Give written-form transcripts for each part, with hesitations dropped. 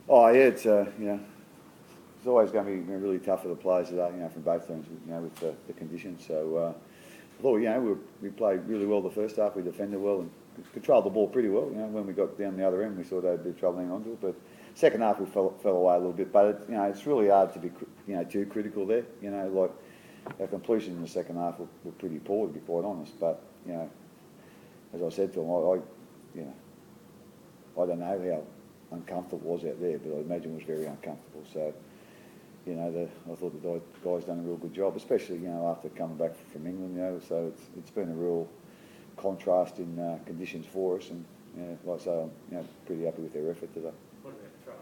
Oh yeah, it's it's always going to be really tough for the players today, from both teams, with the conditions. So I thought, we played really well the first half. We defended well and controlled the ball pretty well. When we got down the other end, we thought they had a bit of trouble hanging on to it. But second half we fell away a little bit. But it's really hard to be too critical there. Like our completion in the second half were pretty poor, to be quite honest. But as I said to them, I don't know how uncomfortable it was out there, but I imagine it was very uncomfortable. So, I thought the guys done a real good job, especially after coming back from England. So it's been a real contrast in conditions for us, and like I say, I'm pretty happy with their effort today. What about throwing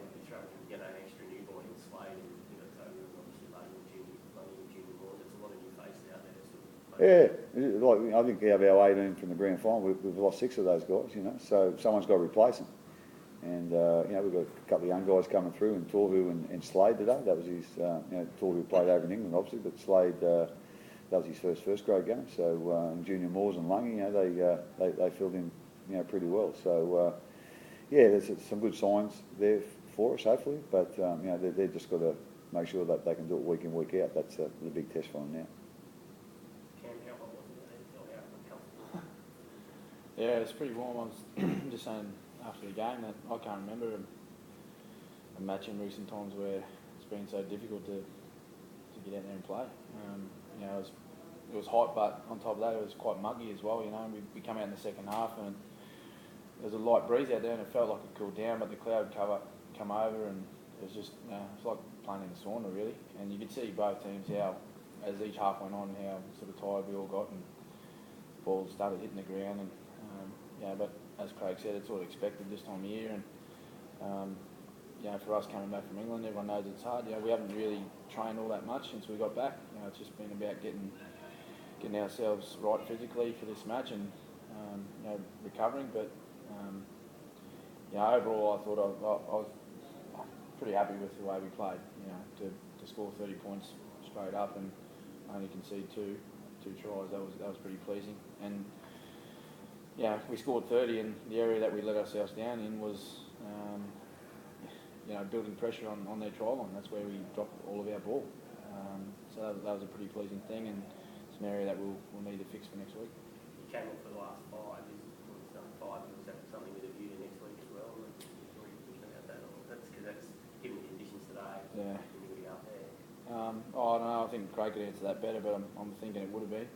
an extra new boy in Slade and Toby and obviously Bellamy junior board? There's a lot of new faces out there. I think out of our 18 from the grand final, we've lost 6 of those guys. So someone's got to replace them. And we've got a couple of young guys coming through, and Torhu and Slade today. That was his. Torhu played over in England, obviously, but Slade that was his first grade game. So Junior Moores and Lungy, they filled in pretty well. So there's some good signs there for us, hopefully. But they've just got to make sure that they can do it week in, week out. That's the big test for them now. Yeah, it's pretty warm. I was just saying after the game that I can't remember a match in recent times where it's been so difficult to get out there and play. It was hot, but on top of that, it was quite muggy as well. We come out in the second half and there was a light breeze out there, and it felt like it cooled down, but the cloud come over, and it was just it's like playing in the sauna really. And you could see both teams how, as each half went on, how sort of tired we all got, and the balls started hitting the ground. And but as Craig said, it's sort of expected this time of year, and for us coming back from England, everyone knows it's hard. We haven't really trained all that much since we got back. It's just been about getting ourselves right physically for this match, and recovering. But overall, I thought I was pretty happy with the way we played. To score 30 points straight up and only concede two tries, that was pretty pleasing. And we scored 30, and the area that we let ourselves down in was, building pressure on their try line. That's where we dropped all of our ball. So that was a pretty pleasing thing, and it's an area that we'll need to fix for next week. You came up for the last 5. Is that something with a view to next week as well? That's because that's given the conditions today. Yeah. You'll be out there. I don't know. I think Craig could answer that better, but I'm thinking it would have been,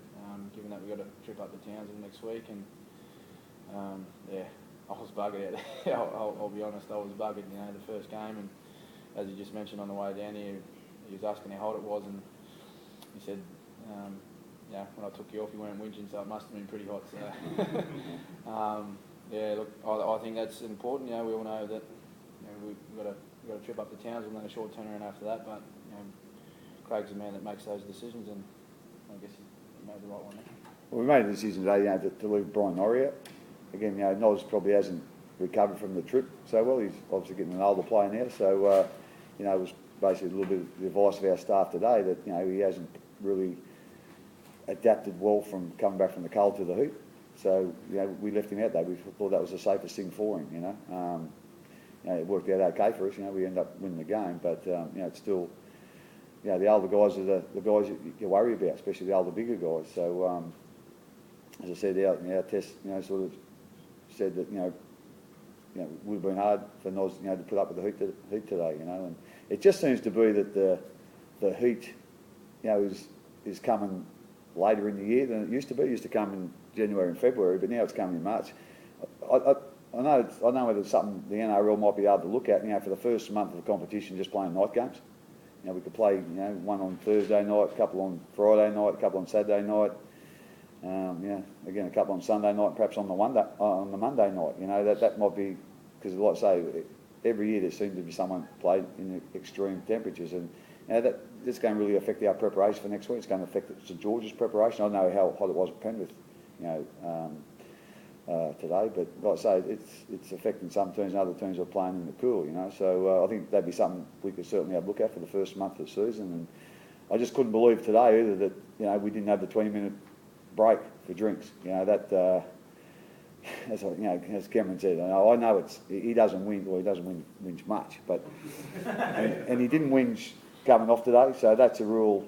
given that we've got a trip up to Townsville next week. And I was buggered out there. I'll be honest, I was buggered, the first game. And as you just mentioned on the way down here, he was asking how hot it was, and he said, when I took you off, you weren't whinging, so it must have been pretty hot. So, look, I think that's important. We all know that we've got a trip up to Townsville and then a short turnaround after that. But Craig's the man that makes those decisions, and I guess he made the right one there. Well, we made a decision today, to leave Brian Norrie out. Again, Noz probably hasn't recovered from the trip so well. He's obviously getting an older player now. So, it was basically a little bit of the advice of our staff today that, he hasn't really adapted well from coming back from the cold to the heat. So, we left him out there. We thought that was the safest thing for him, it worked out okay for us. We ended up winning the game. But, it's still, the older guys are the guys you worry about, especially the older, bigger guys. So, as I said, our test, sort of said that, it would have been hard for Noz, to put up with the heat today, and it just seems to be that the heat, is coming later in the year than it used to be. It used to come in January and February, but now it's coming in March. I know it's something the NRL might be able to look at, for the first month of the competition, just playing night games. We could play, one on Thursday night, a couple on Friday night, a couple on Saturday night. Again, a couple on Sunday night, perhaps on the Monday night. That might be, because like I say, every year there seems to be someone played in extreme temperatures, and that's going to really affect our preparation for next week. It's going to affect St George's preparation. I know how hot it was at Penrith, today, but like I say, it's affecting some teams, and other teams are playing in the cool. So I think that'd be something we could certainly have a look at for the first month of the season. And I just couldn't believe today either that we didn't have the 20-minute break for drinks. That as Cameron said, I know he doesn't whinge, or he doesn't whinge much, but and he didn't whinge coming off today, so that's a real,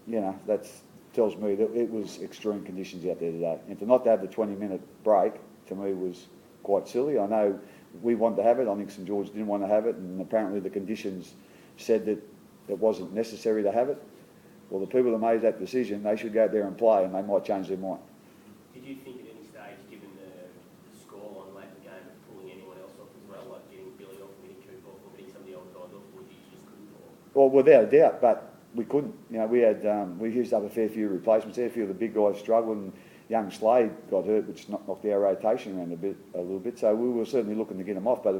that tells me that it was extreme conditions out there today, and to not to have the 20-minute break to me was quite silly. I know we wanted to have it. I think St George didn't want to have it, and apparently the conditions said that it wasn't necessary to have it. Well, the people that made that decision, they should go out there and play, and they might change their mind. Did you think at any stage, given the score on late in the game, of pulling anyone else off as well, like getting Billy off, getting Cooper off, or getting some of the old guys off, or you just couldn't? Well, without a doubt, but we couldn't. We used up a fair few replacements there. A few of the big guys struggled, and young Slade got hurt, which knocked our rotation around a little bit. So we were certainly looking to get him off. But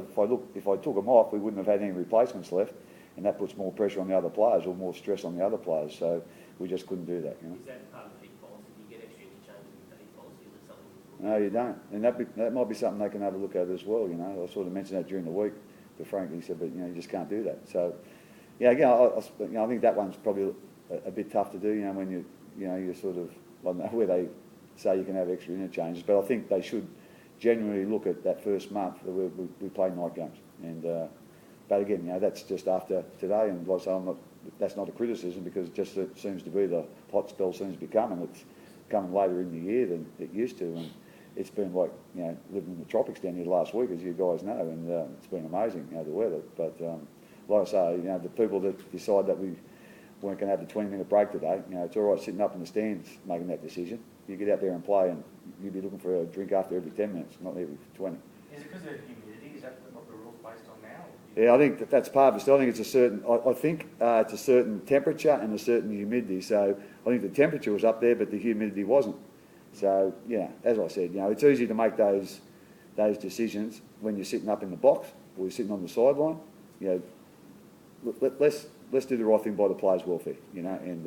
if I took him off, we wouldn't have had any replacements left, and that puts more pressure on the other players or more stress on the other players. So we just couldn't do that. Is that part of the heat policy? Do you get extra interchanges with the heat policy? Is it something? No, you don't, and that might be something they can have a look at as well. I sort of mentioned that during the week to Frank. He said, but you just can't do that. So again, I think that one's probably a bit tough to do. When you sort of, I don't know where they say you can have extra interchanges, but I think they should genuinely look at that first month that we play night games. And but again, that's just after today, and like I say, that's not a criticism, because it just seems to be the hot spell seems to be coming. It's coming later in the year than it used to, and it's been like living in the tropics down here last week, as you guys know, and it's been amazing, the weather. But like I say, the people that decide that we weren't going to have the 20-minute break today, it's all right sitting up in the stands making that decision. You get out there and play, and you'd be looking for a drink after every 10 minutes, not every 20. Is it because of humidity? Is that what the rule's based on now? Yeah, I think that's part of it. So I think it's it's a certain temperature and a certain humidity. So I think the temperature was up there, but the humidity wasn't. So as I said, it's easy to make those decisions when you're sitting up in the box or you're sitting on the sideline. Let's do the right thing by the players' welfare. And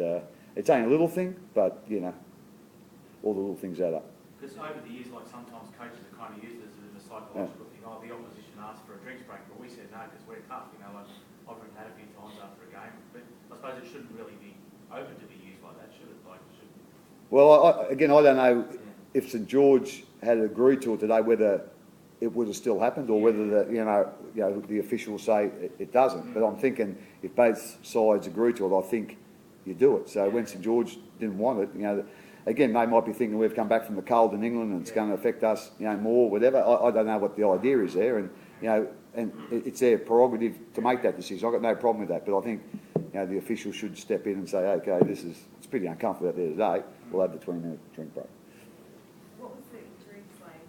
it's only a little thing, but all the little things add up. Because over the years, like sometimes coaches are kind of used as a psychological thing. Oh, the opposition asked for a drinks break, but we said no because we're tough. Like I've written that a few times after a game. But I suppose it shouldn't really be open to be used like that, should it? Well, I don't know if St George had agreed to it today, whether it would have still happened or whether the officials say it doesn't. But I'm thinking if both sides agree to it, I think you do it. So when St George didn't want it, again, they might be thinking we've come back from the cold in England and it's going to affect us, more, whatever. I don't know what the idea is there, and and it's their prerogative to make that decision. I've got no problem with that, but I think the officials should step in and say, okay, it's pretty uncomfortable out there today. We'll have the 20-minute drink break. What was the injury, Slade?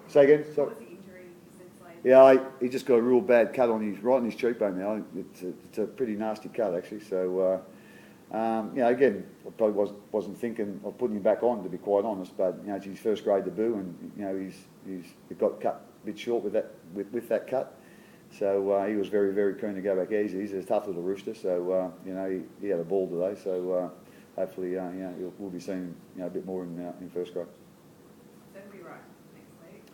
Say again. What was the injury? You said Slade. Yeah, he just got a real bad cut right on his cheekbone now. It's a pretty nasty cut actually. So. Again, I probably wasn't thinking of putting him back on, to be quite honest. But it's his first grade debut, and he got cut a bit short with that cut. So he was very, very keen to go back easy. He's a tough little rooster. So he had a ball today. So hopefully we'll be seeing a bit more in first grade. So it'll be right next week.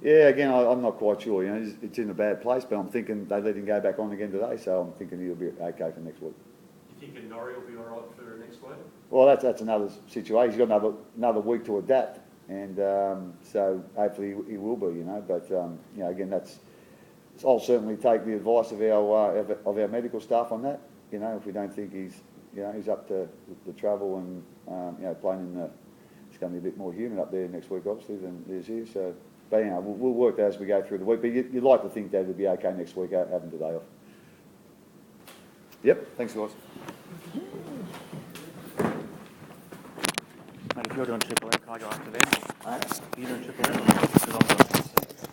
Yeah, again, I'm not quite sure. It's in a bad place, but I'm thinking they let him go back on again today. So I'm thinking he'll be okay for next week. Do you think Norrie will be all right for next week? Well, that's another situation. He's got another week to adapt, and so hopefully he will be. But again, I'll certainly take the advice of our medical staff on that. If we don't think he's up to the travel and playing in it's going to be a bit more humid up there next week, obviously, than it is here. So, but we'll work that as we go through the week. But you'd like to think that would be okay next week, having today off. Yep. Thanks, guys. Mate, if you're doing Triple M, can I go after them? Are you doing Triple M?